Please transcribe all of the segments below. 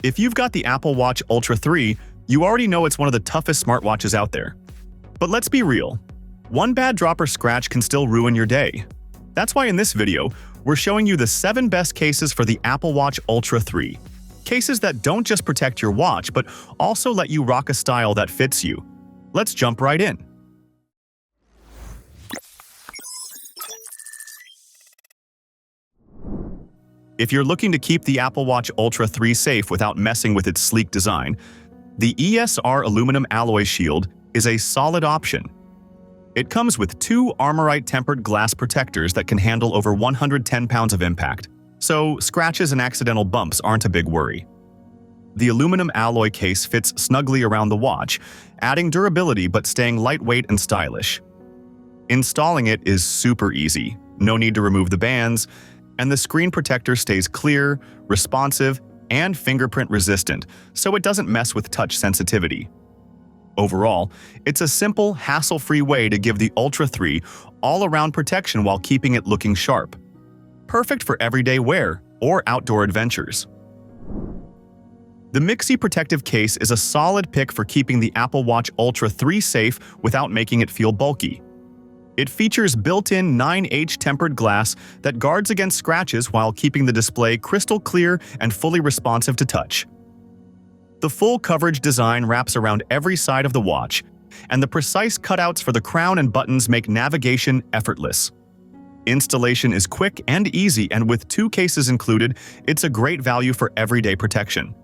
If you've got the Apple Watch Ultra 3, you already know it's one of the toughest smartwatches out there. But let's be real, one bad drop or scratch can still ruin your day. That's why in this video, we're showing you the 7 best cases for the Apple Watch Ultra 3. Cases that don't just protect your watch, but also let you rock a style that fits you. Let's jump right in. If you're looking to keep the Apple Watch Ultra 3 safe without messing with its sleek design, the ESR aluminum alloy shield is a solid option. It comes with 2 Armorite tempered glass protectors that can handle over 110 pounds of impact, so scratches and accidental bumps aren't a big worry. The aluminum alloy case fits snugly around the watch, adding durability but staying lightweight and stylish. Installing it is super easy, no need to remove the bands, and the screen protector stays clear, responsive, and fingerprint resistant, so it doesn't mess with touch sensitivity. Overall, it's a simple, hassle-free way to give the Ultra 3 all-around protection while keeping it looking sharp. Perfect for everyday wear or outdoor adventures. The Misxi protective case is a solid pick for keeping the Apple Watch Ultra 3 safe without making it feel bulky. It features built-in 9H tempered glass that guards against scratches while keeping the display crystal clear and fully responsive to touch. The full coverage design wraps around every side of the watch, and the precise cutouts for the crown and buttons make navigation effortless. Installation is quick and easy, and with 2 cases included, it's a great value for everyday protection.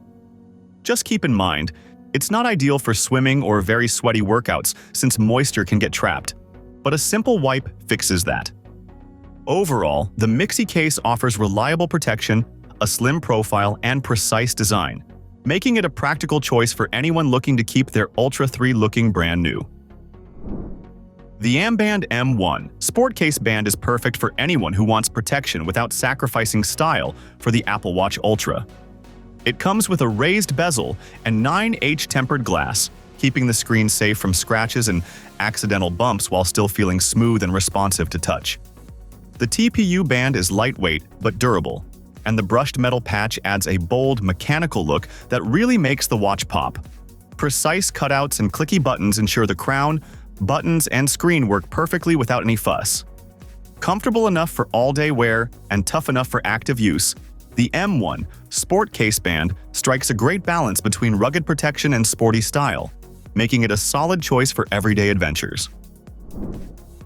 Just keep in mind, it's not ideal for swimming or very sweaty workouts since moisture can get trapped, but a simple wipe fixes that. Overall, the Misxi case offers reliable protection, a slim profile, and precise design, making it a practical choice for anyone looking to keep their Ultra 3 looking brand new. The amBand M1 Sport Case Band is perfect for anyone who wants protection without sacrificing style for the Apple Watch Ultra. It comes with a raised bezel and 9H tempered glass, keeping the screen safe from scratches and accidental bumps while still feeling smooth and responsive to touch. The TPU band is lightweight but durable, and the brushed metal patch adds a bold, mechanical look that really makes the watch pop. Precise cutouts and clicky buttons ensure the crown, buttons, and screen work perfectly without any fuss. Comfortable enough for all-day wear and tough enough for active use, the M1 Sport Case Band strikes a great balance between rugged protection and sporty style, making it a solid choice for everyday adventures.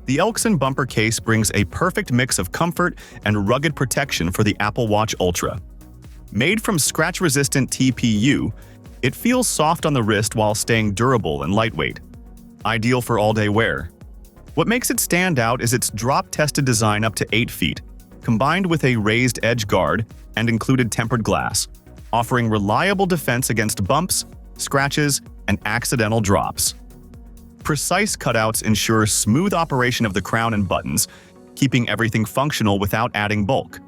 The Elkson bumper case brings a perfect mix of comfort and rugged protection for the Apple Watch Ultra. Made from scratch-resistant TPU, it feels soft on the wrist while staying durable and lightweight, ideal for all-day wear. What makes it stand out is its drop-tested design up to 8 feet, combined with a raised edge guard and included tempered glass, offering reliable defense against bumps, scratches, and accidental drops. Precise cutouts ensure smooth operation of the crown and buttons, keeping everything functional without adding bulk.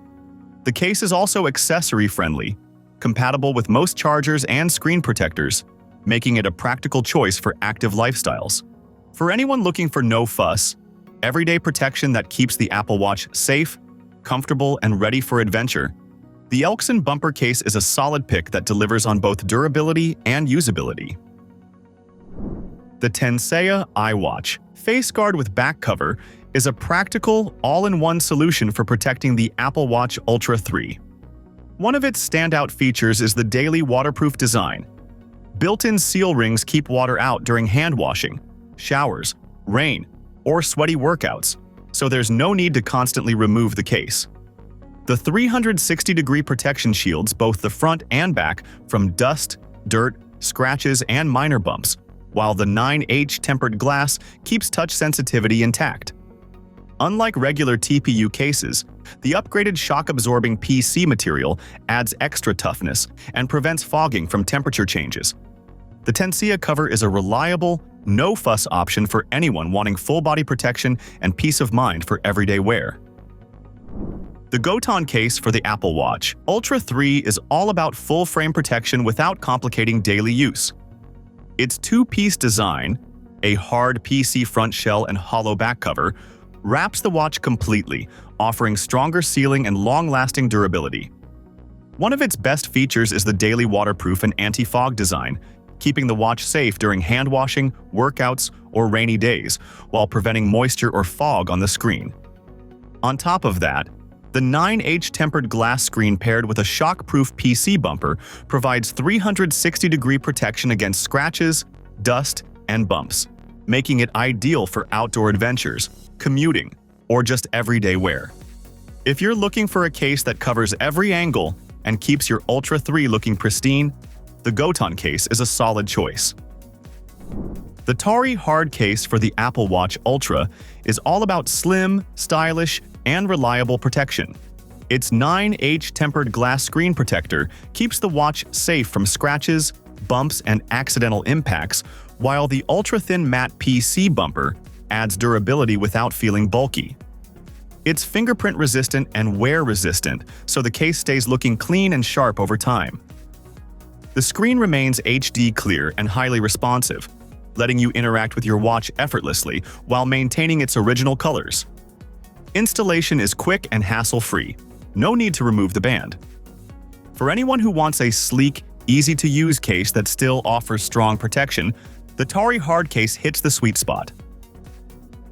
The case is also accessory-friendly, compatible with most chargers and screen protectors, making it a practical choice for active lifestyles. For anyone looking for no fuss, everyday protection that keeps the Apple Watch safe, comfortable, and ready for adventure, the Elkson bumper case is a solid pick that delivers on both durability and usability. The Tensea iWatch Face Guard with Back Cover is a practical, all-in-one solution for protecting the Apple Watch Ultra 3. One of its standout features is the daily waterproof design. Built-in seal rings keep water out during hand washing, showers, rain, or sweaty workouts, so there's no need to constantly remove the case. The 360-degree protection shields both the front and back from dust, dirt, scratches, and minor bumps, while the 9H tempered glass keeps touch sensitivity intact. Unlike regular TPU cases, the upgraded shock-absorbing PC material adds extra toughness and prevents fogging from temperature changes. The Tensea cover is a reliable, no-fuss option for anyone wanting full-body protection and peace of mind for everyday wear. The Goton case for the Apple Watch Ultra 3 is all about full-frame protection without complicating daily use. Its 2-piece design, a hard PC front shell and hollow back cover, wraps the watch completely, offering stronger sealing and long-lasting durability. One of its best features is the daily waterproof and anti-fog design, keeping the watch safe during hand washing, workouts, or rainy days, while preventing moisture or fog on the screen. On top of that, the 9H tempered glass screen paired with a shock-proof PC bumper provides 360-degree protection against scratches, dust, and bumps, making it ideal for outdoor adventures, commuting, or just everyday wear. If you're looking for a case that covers every angle and keeps your Ultra 3 looking pristine, the Goton case is a solid choice. The TAURI hard case for the Apple Watch Ultra is all about slim, stylish, and reliable protection. Its 9H tempered glass screen protector keeps the watch safe from scratches, bumps, and accidental impacts, while the ultra-thin matte PC bumper adds durability without feeling bulky. It's fingerprint-resistant and wear-resistant, so the case stays looking clean and sharp over time. The screen remains HD clear and highly responsive, letting you interact with your watch effortlessly while maintaining its original colors. Installation is quick and hassle-free. No need to remove the band. For anyone who wants a sleek, easy-to-use case that still offers strong protection, the TAURI hard case hits the sweet spot.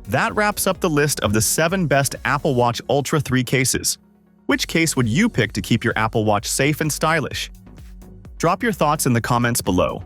That wraps up the list of the 7 best Apple Watch Ultra 3 cases. Which case would you pick to keep your Apple Watch safe and stylish? Drop your thoughts in the comments below.